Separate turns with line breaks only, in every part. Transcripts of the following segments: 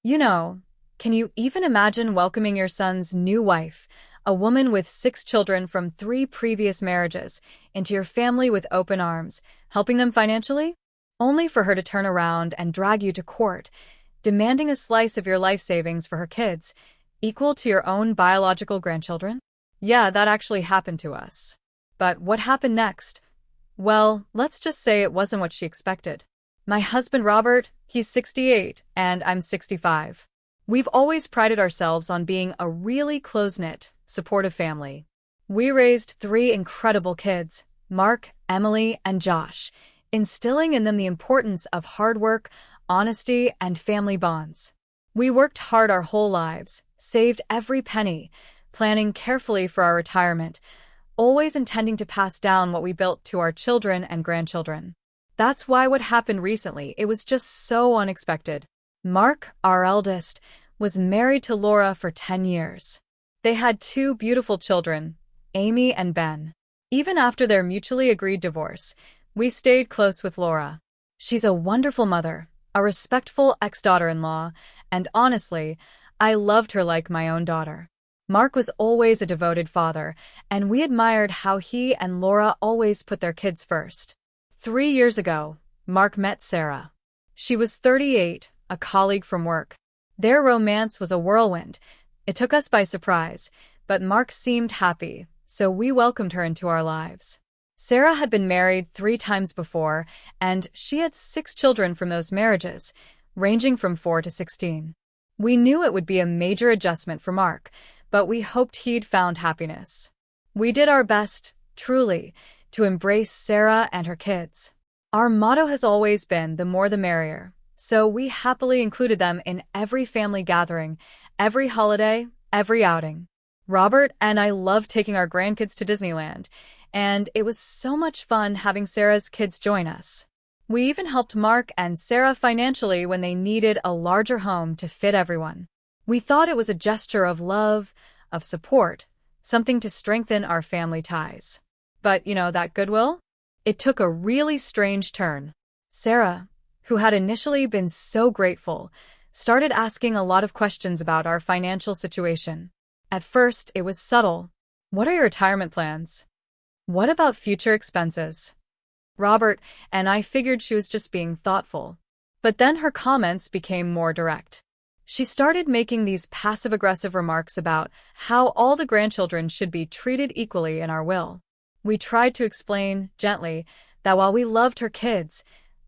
You know, can you even imagine welcoming your son's new wife, a woman with 6 children from 3 previous marriages, into your family with open arms, helping them financially? Only for her to turn around and drag you to court, demanding a slice of your life savings for her kids, equal to your own biological grandchildren? Yeah, that actually happened to us. But what happened next? Well, let's just say it wasn't what she expected. My husband Robert, he's 68, and I'm 65. We've always prided ourselves on being a really close-knit, supportive family. We raised 3 incredible kids, Mark, Emily, and Josh, instilling in them the importance of hard work, honesty, and family bonds. We worked hard our whole lives, saved every penny, planning carefully for our retirement, always intending to pass down what we built to our children and grandchildren. That's why what happened recently, it was just so unexpected. Mark, our eldest, was married to Laura for 10 years. They had 2 beautiful children, Amy and Ben. Even after their mutually agreed divorce, we stayed close with Laura. She's a wonderful mother, a respectful ex-daughter-in-law, and honestly, I loved her like my own daughter. Mark was always a devoted father, and we admired how he and Laura always put their kids first. 3 years ago, Mark met Sarah. She was 38, a colleague from work. Their romance was a whirlwind. It took us by surprise, but Mark seemed happy, so we welcomed her into our lives. Sarah had been married 3 times before, and she had 6 children from those marriages, ranging from 4 to 16. We knew it would be a major adjustment for Mark, but we hoped he'd found happiness. We did our best, truly, to embrace Sarah and her kids. Our motto has always been the more the merrier, so we happily included them in every family gathering, every holiday, every outing. Robert and I loved taking our grandkids to Disneyland, and it was so much fun having Sarah's kids join us. We even helped Mark and Sarah financially when they needed a larger home to fit everyone. We thought it was a gesture of love, of support, something to strengthen our family ties. But, that goodwill? It took a really strange turn. Sarah, who had initially been so grateful, started asking a lot of questions about our financial situation. At first, it was subtle. What are your retirement plans? What about future expenses? Robert and I figured she was just being thoughtful. But then her comments became more direct. She started making these passive-aggressive remarks about how all the grandchildren should be treated equally in our will. We tried to explain, gently, that while we loved her kids,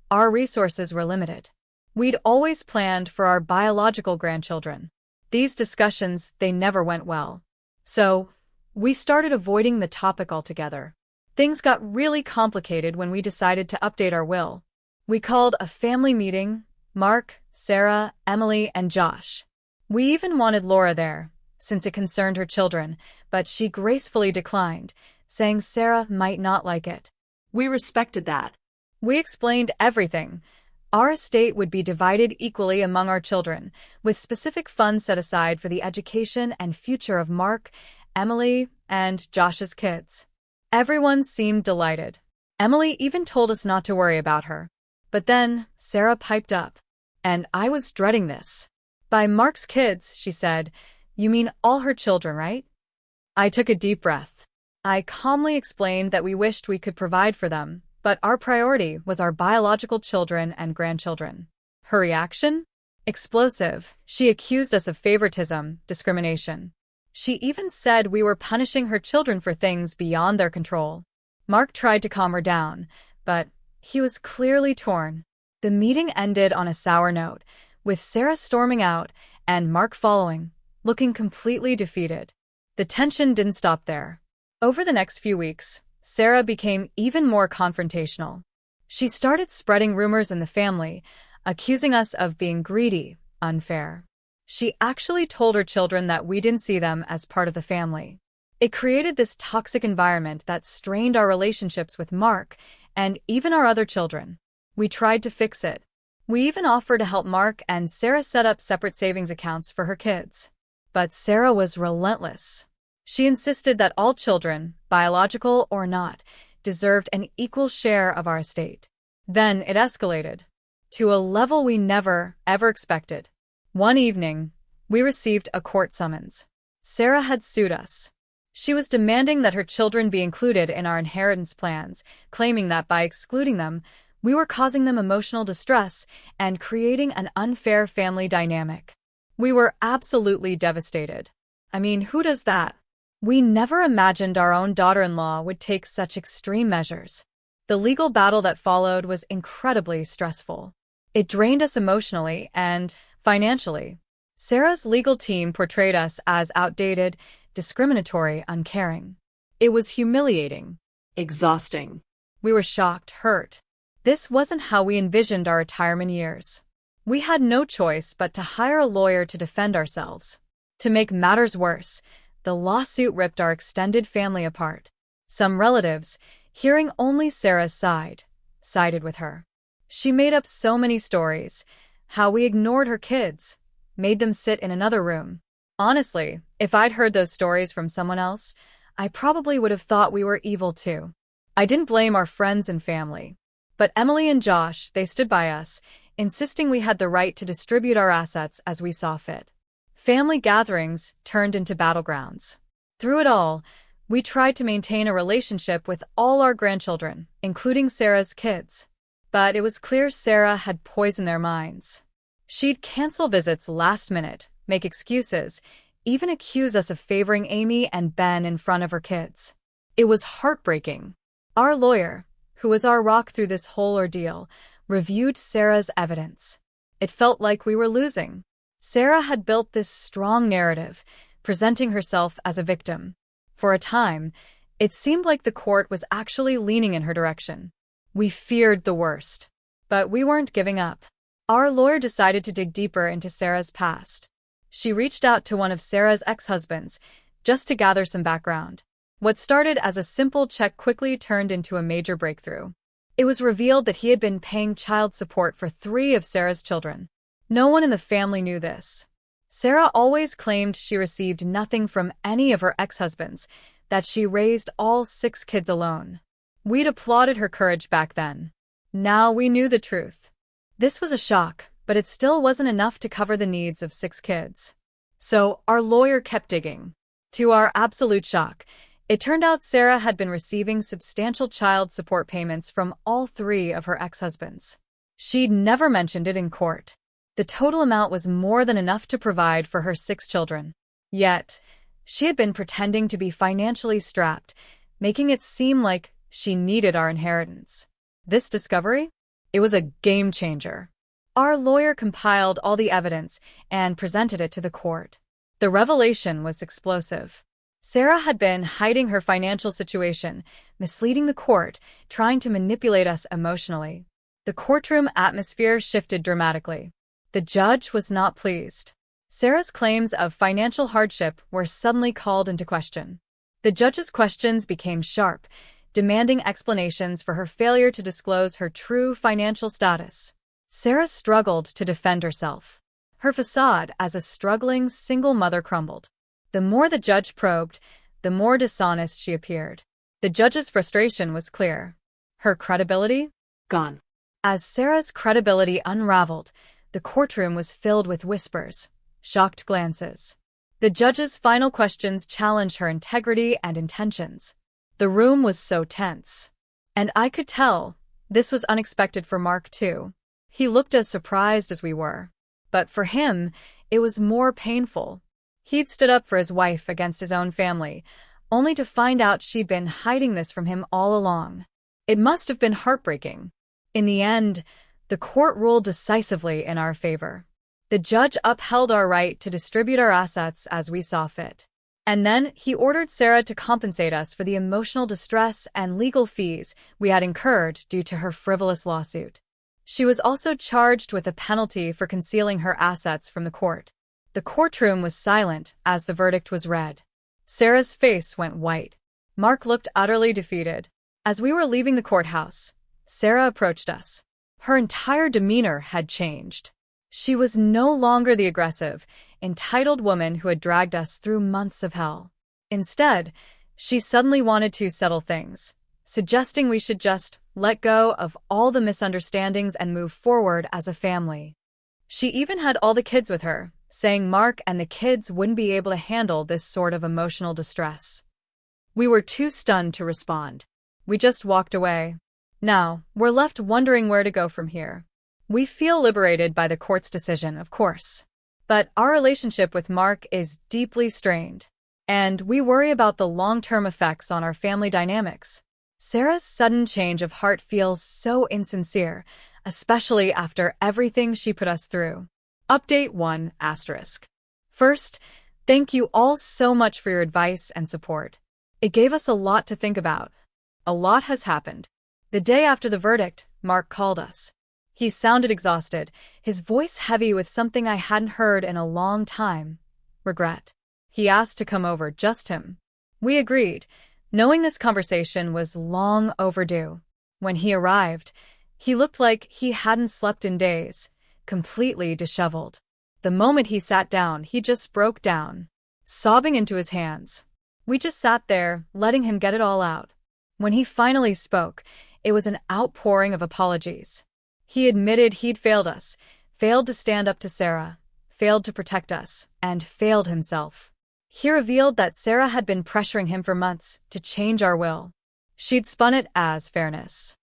our resources were limited. We'd always planned for our biological grandchildren. These discussions, they never went well. So, we started avoiding the topic altogether. Things got really complicated when we decided to update our will. We called a family meeting, Mark, Sarah, Emily, and Josh. We even wanted Laura there, since it concerned her children, but she gracefully declined, saying Sarah might not like it.
We respected that.
We explained everything. Our estate would be divided equally among our children, with specific funds set aside for the education and future of Mark, Emily, and Josh's kids. Everyone seemed delighted. Emily even told us not to worry about her. But then, Sarah piped up. And I was dreading this. By Mark's kids, she said, you mean all her children, right? I took a deep breath. I calmly explained that we wished we could provide for them, but our priority was our biological children and grandchildren. Her reaction? Explosive. She accused us of favoritism, discrimination. She even said we were punishing her children for things beyond their control. Mark tried to calm her down, but he was clearly torn. The meeting ended on a sour note, with Sarah storming out and Mark following, looking completely defeated. The tension didn't stop there. Over the next few weeks, Sarah became even more confrontational. She started spreading rumors in the family, accusing us of being greedy, unfair. She actually told her children that we didn't see them as part of the family. It created this toxic environment that strained our relationships with Mark and even our other children. We tried to fix it. We even offered to help Mark and Sarah set up separate savings accounts for her kids. But Sarah was relentless. She insisted that all children, biological or not, deserved an equal share of our estate. Then it escalated to a level we never, ever expected. One evening, we received a court summons. Sarah had sued us. She was demanding that her children be included in our inheritance plans, claiming that by excluding them, we were causing them emotional distress and creating an unfair family dynamic. We were absolutely devastated. I mean, who does that? We never imagined our own daughter-in-law would take such extreme measures. The legal battle that followed was incredibly stressful. It drained us emotionally and financially. Sarah's legal team portrayed us as outdated, discriminatory, uncaring. It was humiliating.
Exhausting.
We were shocked, hurt. This wasn't how we envisioned our retirement years. We had no choice but to hire a lawyer to defend ourselves. To make matters worse, the lawsuit ripped our extended family apart. Some relatives, hearing only Sarah's side, sided with her. She made up so many stories, how we ignored her kids, made them sit in another room. Honestly, if I'd heard those stories from someone else, I probably would have thought we were evil too. I didn't blame our friends and family. But Emily and Josh, they stood by us, insisting we had the right to distribute our assets as we saw fit. Family gatherings turned into battlegrounds. Through it all, we tried to maintain a relationship with all our grandchildren, including Sarah's kids. But it was clear Sarah had poisoned their minds. She'd cancel visits last minute, make excuses, even accuse us of favoring Amy and Ben in front of her kids. It was heartbreaking. Our lawyer, who was our rock through this whole ordeal, reviewed Sarah's evidence. It felt like we were losing. Sarah had built this strong narrative, presenting herself as a victim. For a time, it seemed like the court was actually leaning in her direction. We feared the worst. But we weren't giving up. Our lawyer decided to dig deeper into Sarah's past. She reached out to one of Sarah's ex-husbands, just to gather some background. What started as a simple check quickly turned into a major breakthrough. It was revealed that he had been paying child support for 3 of Sarah's children. No one in the family knew this. Sarah always claimed she received nothing from any of her ex-husbands, that she raised all 6 kids alone. We'd applauded her courage back then. Now we knew the truth. This was a shock, but it still wasn't enough to cover the needs of 6 kids. So our lawyer kept digging. To our absolute shock, it turned out Sarah had been receiving substantial child support payments from all 3 of her ex-husbands. She'd never mentioned it in court. The total amount was more than enough to provide for her 6 children. Yet, she had been pretending to be financially strapped, making it seem like she needed our inheritance. This discovery? It was a game changer. Our lawyer compiled all the evidence and presented it to the court. The revelation was explosive. Sarah had been hiding her financial situation, misleading the court, trying to manipulate us emotionally. The courtroom atmosphere shifted dramatically. The judge was not pleased. Sarah's claims of financial hardship were suddenly called into question. The judge's questions became sharp, demanding explanations for her failure to disclose her true financial status. Sarah struggled to defend herself. Her facade as a struggling single mother crumbled. The more the judge probed, the more dishonest she appeared. The judge's frustration was clear. Her credibility?
Gone.
As Sarah's credibility unraveled, the courtroom was filled with whispers, shocked glances. The judge's final questions challenged her integrity and intentions. The room was so tense. And I could tell, this was unexpected for Mark too. He looked as surprised as we were. But for him, it was more painful. He'd stood up for his wife against his own family, only to find out she'd been hiding this from him all along. It must have been heartbreaking. In the end, the court ruled decisively in our favor. The judge upheld our right to distribute our assets as we saw fit. And then he ordered Sarah to compensate us for the emotional distress and legal fees we had incurred due to her frivolous lawsuit. She was also charged with a penalty for concealing her assets from the court. The courtroom was silent as the verdict was read. Sarah's face went white. Mark looked utterly defeated. As we were leaving the courthouse, Sarah approached us. Her entire demeanor had changed. She was no longer the aggressive, entitled woman who had dragged us through months of hell. Instead, she suddenly wanted to settle things, suggesting we should just let go of all the misunderstandings and move forward as a family. She even had all the kids with her, saying Mark and the kids wouldn't be able to handle this sort of emotional distress. We were too stunned to respond. We just walked away. Now, we're left wondering where to go from here. We feel liberated by the court's decision, of course. But our relationship with Mark is deeply strained, and we worry about the long-term effects on our family dynamics. Sarah's sudden change of heart feels so insincere, especially after everything she put us through. Update 1 asterisk. First, thank you all so much for your advice and support. It gave us a lot to think about. A lot has happened. The day after the verdict, Mark called us. He sounded exhausted, his voice heavy with something I hadn't heard in a long time: regret. He asked to come over, just him. We agreed, knowing this conversation was long overdue. When he arrived, he looked like he hadn't slept in days, completely disheveled. The moment he sat down, he just broke down, sobbing into his hands. We just sat there, letting him get it all out. When he finally spoke, it was an outpouring of apologies. He admitted he'd failed us, failed to stand up to Sarah, failed to protect us, and failed himself. He revealed that Sarah had been pressuring him for months to change our will. She'd spun it as fairness.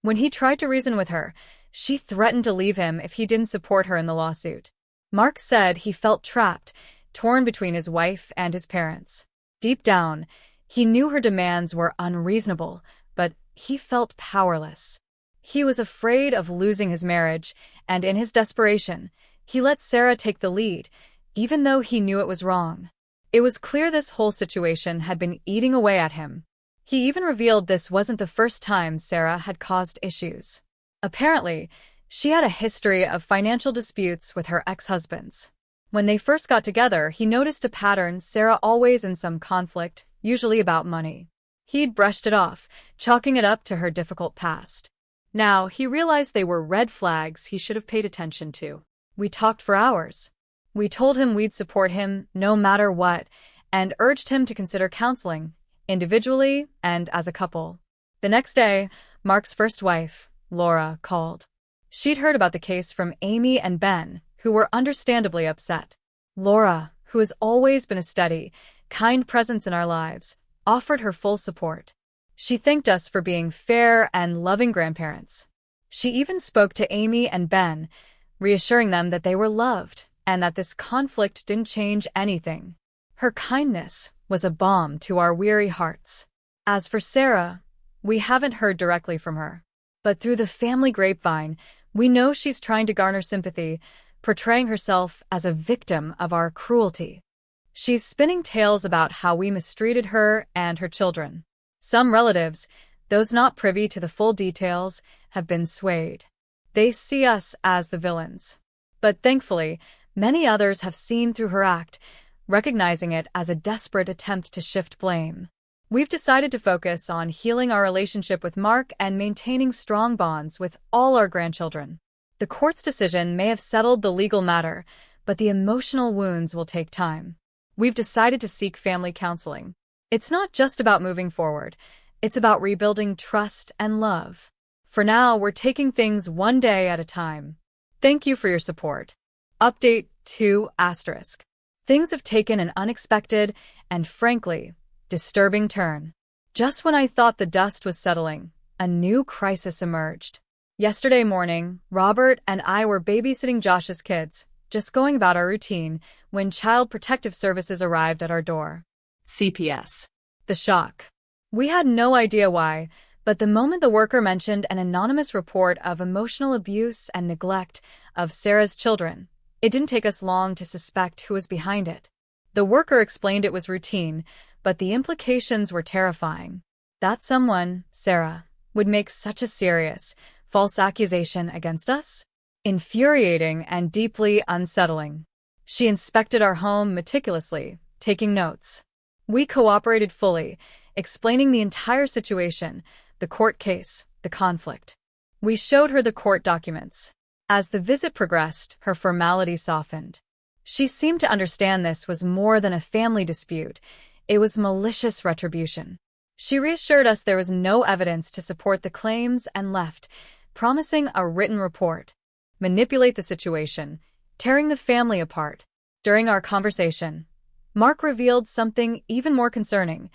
When he tried to reason with her, she threatened to leave him if he didn't support her in the lawsuit. Mark said he felt trapped, torn between his wife and his parents. Deep down, he knew her demands were unreasonable, but he felt powerless. He was afraid of losing his marriage, and in his desperation, he let Sarah take the lead, even though he knew it was wrong. It was clear this whole situation had been eating away at him. He even revealed this wasn't the first time Sarah had caused issues. Apparently, she had a history of financial disputes with her ex-husbands. When they first got together, he noticed a pattern: Sarah always in some conflict, usually about money. He'd brushed it off, chalking it up to her difficult past. Now, he realized they were red flags he should have paid attention to. We talked for hours. We told him we'd support him no matter what, and urged him to consider counseling, individually and as a couple. The next day, Mark's first wife, Laura, called. She'd heard about the case from Amy and Ben, who were understandably upset. Laura, who has always been a steady, kind presence in our lives, offered her full support. She thanked us for being fair and loving grandparents. She even spoke to Amy and Ben, reassuring them that they were loved and that this conflict didn't change anything. Her kindness was a balm to our weary hearts. As for Sarah, we haven't heard directly from her. But through the family grapevine, we know she's trying to garner sympathy, portraying herself as a victim of our cruelty. She's spinning tales about how we mistreated her and her children. Some relatives, those not privy to the full details, have been swayed. They see us as the villains. But thankfully, many others have seen through her act, recognizing it as a desperate attempt to shift blame. We've decided to focus on healing our relationship with Mark and maintaining strong bonds with all our grandchildren. The court's decision may have settled the legal matter, but the emotional wounds will take time. We've decided to seek family counseling. It's not just about moving forward, it's about rebuilding trust and love. For now, we're taking things one day at a time. Thank you for your support. Update 2 asterisk. Things have taken an unexpected and, frankly, disturbing turn. Just when I thought the dust was settling, a new crisis emerged. Yesterday morning, Robert and I were babysitting Josh's kids, just going about our routine, when Child Protective Services arrived at our door.
CPS.
The shock. We had no idea why, but the moment the worker mentioned an anonymous report of emotional abuse and neglect of Sarah's children, it didn't take us long to suspect who was behind it. The worker explained it was routine, but the implications were terrifying. That someone, Sarah, would make such a serious, false accusation against us? Infuriating and deeply unsettling. She inspected our home meticulously, taking notes. We cooperated fully, explaining the entire situation, the court case, the conflict. We showed her the court documents. As the visit progressed, her formality softened. She seemed to understand this was more than a family dispute. It was malicious retribution. She reassured us there was no evidence to support the claims and left, promising a written report. manipulate the situation, tearing the family apart. During our conversation, Mark revealed something even more concerning.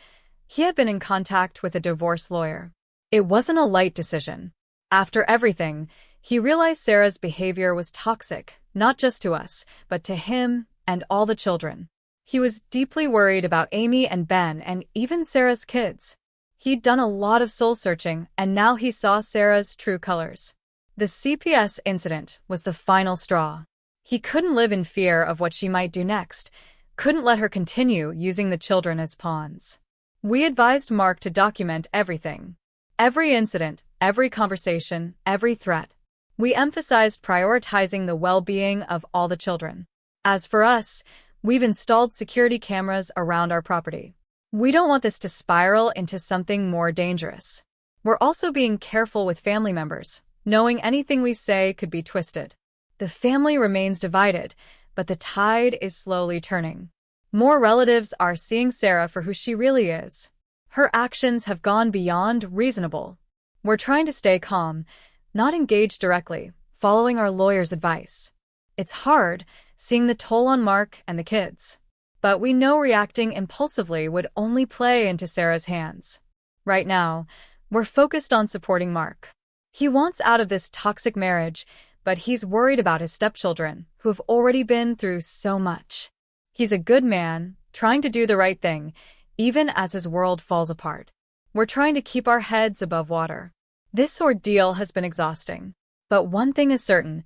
He had been in contact with a divorce lawyer. It wasn't a light decision. After everything, he realized Sarah's behavior was toxic, not just to us, but to him and all the children. He was deeply worried about Amy and Ben and even Sarah's kids. He'd done a lot of soul-searching, and now he saw Sarah's true colors. The CPS incident was the final straw. He couldn't live in fear of what she might do next, couldn't let her continue using the children as pawns. We advised Mark to document everything. Every incident, every conversation, every threat. We emphasized prioritizing the well-being of all the children. As for us, we've installed security cameras around our property. We don't want this to spiral into something more dangerous. We're also being careful with family members, knowing anything we say could be twisted. The family remains divided, but the tide is slowly turning. More relatives are seeing Sarah for who she really is. Her actions have gone beyond reasonable. We're trying to stay calm, not engage directly, following our lawyer's advice. It's hard, seeing the toll on Mark and the kids. But we know reacting impulsively would only play into Sarah's hands. Right now, we're focused on supporting Mark. He wants out of this toxic marriage, but he's worried about his stepchildren, who have already been through so much. He's a good man, trying to do the right thing, even as his world falls apart. We're trying to keep our heads above water. This ordeal has been exhausting. But one thing is certain,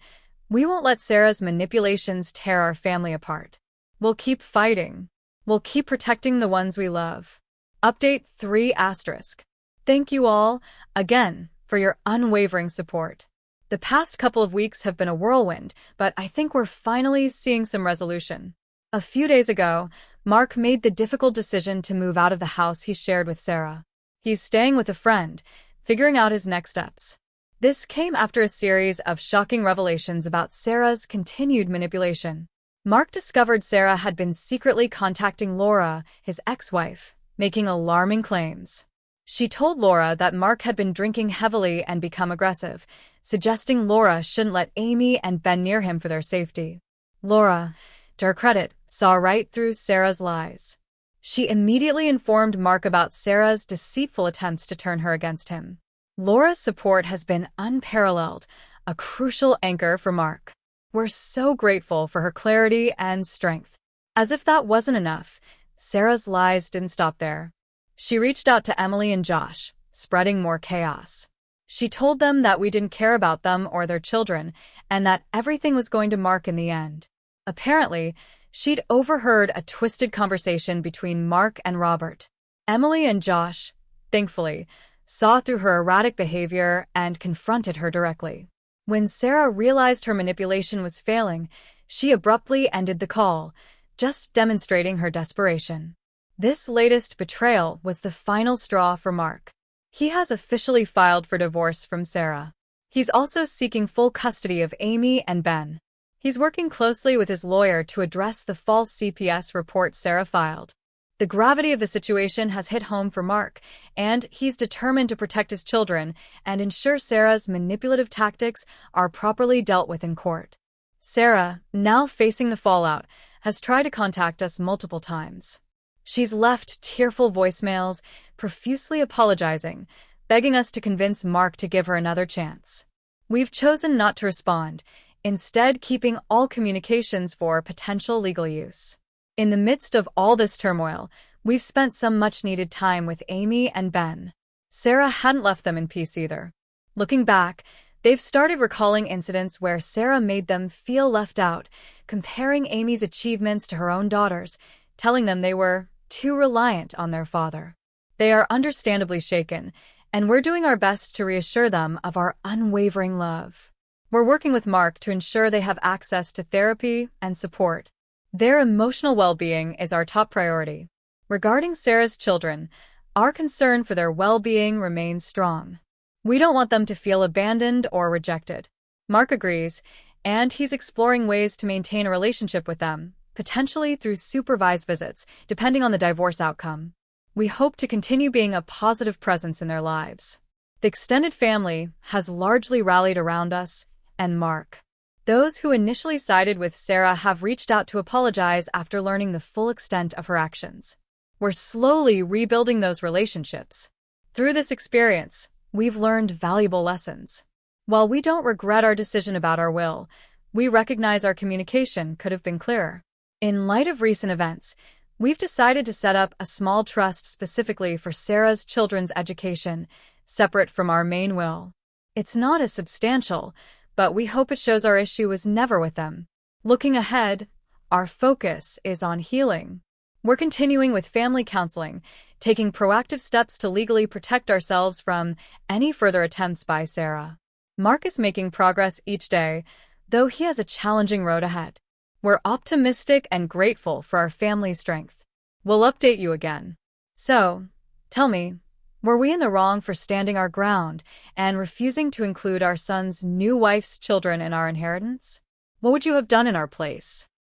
we won't let Sarah's manipulations tear our family apart. We'll keep fighting. We'll keep protecting the ones we love. Update 3 asterisk. Thank you all, again, for your unwavering support. The past couple of weeks have been a whirlwind, but I think we're finally seeing some resolution. A few days ago, Mark made the difficult decision to move out of the house he shared with Sarah. He's staying with a friend, figuring out his next steps. This came after a series of shocking revelations about Sarah's continued manipulation. Mark discovered Sarah had been secretly contacting Laura, his ex-wife, making alarming claims. She told Laura that Mark had been drinking heavily and become aggressive, suggesting Laura shouldn't let Amy and Ben near him for their safety. Laura, to her credit, saw right through Sarah's lies. She immediately informed Mark about Sarah's deceitful attempts to turn her against him. Laura's support has been unparalleled, a crucial anchor for Mark. We're so grateful for her clarity and strength. As if that wasn't enough, Sarah's lies didn't stop there. She reached out to Emily and Josh, spreading more chaos. She told them that we didn't care about them or their children, and that everything was going to Mark in the end. Apparently, she'd overheard a twisted conversation between Mark and Robert. Emily and Josh, thankfully, saw through her erratic behavior and confronted her directly. When Sarah realized her manipulation was failing, she abruptly ended the call, just demonstrating her desperation. This latest betrayal was the final straw for Mark. He has officially filed for divorce from Sarah. He's also seeking full custody of Amy and Ben. He's working closely with his lawyer to address the false CPS report Sarah filed. The gravity of the situation has hit home for Mark, and he's determined to protect his children and ensure Sarah's manipulative tactics are properly dealt with in court. Sarah, now facing the fallout, has tried to contact us multiple times. She's left tearful voicemails, profusely apologizing, begging us to convince Mark to give her another chance. We've chosen not to respond, instead keeping all communications for potential legal use. In the midst of all this turmoil, we've spent some much-needed time with Amy and Ben. Sarah hadn't left them in peace either. Looking back, they've started recalling incidents where Sarah made them feel left out, comparing Amy's achievements to her own daughters, telling them they were too reliant on their father. They are understandably shaken, and we're doing our best to reassure them of our unwavering love. We're working with Mark to ensure they have access to therapy and support. Their emotional well-being is our top priority. Regarding Sarah's children, our concern for their well-being remains strong. We don't want them to feel abandoned or rejected. Mark agrees, and he's exploring ways to maintain a relationship with them, potentially through supervised visits, depending on the divorce outcome. We hope to continue being a positive presence in their lives. The extended family has largely rallied around us and Mark. Those who initially sided with Sarah have reached out to apologize after learning the full extent of her actions. We're slowly rebuilding those relationships. Through this experience, we've learned valuable lessons. While we don't regret our decision about our will, we recognize our communication could have been clearer. In light of recent events, we've decided to set up a small trust specifically for Sarah's children's education, separate from our main will. It's not as substantial, but we hope it shows our issue was never with them. Looking ahead, our focus is on healing. We're continuing with family counseling, taking proactive steps to legally protect ourselves from any further attempts by Sarah. Mark is making progress each day, though he has a challenging road ahead. We're optimistic and grateful for our family's strength. We'll update you again. So, tell me, were we in the wrong for standing our ground and refusing to include our son's new wife's children in our inheritance? What would you have done in our place?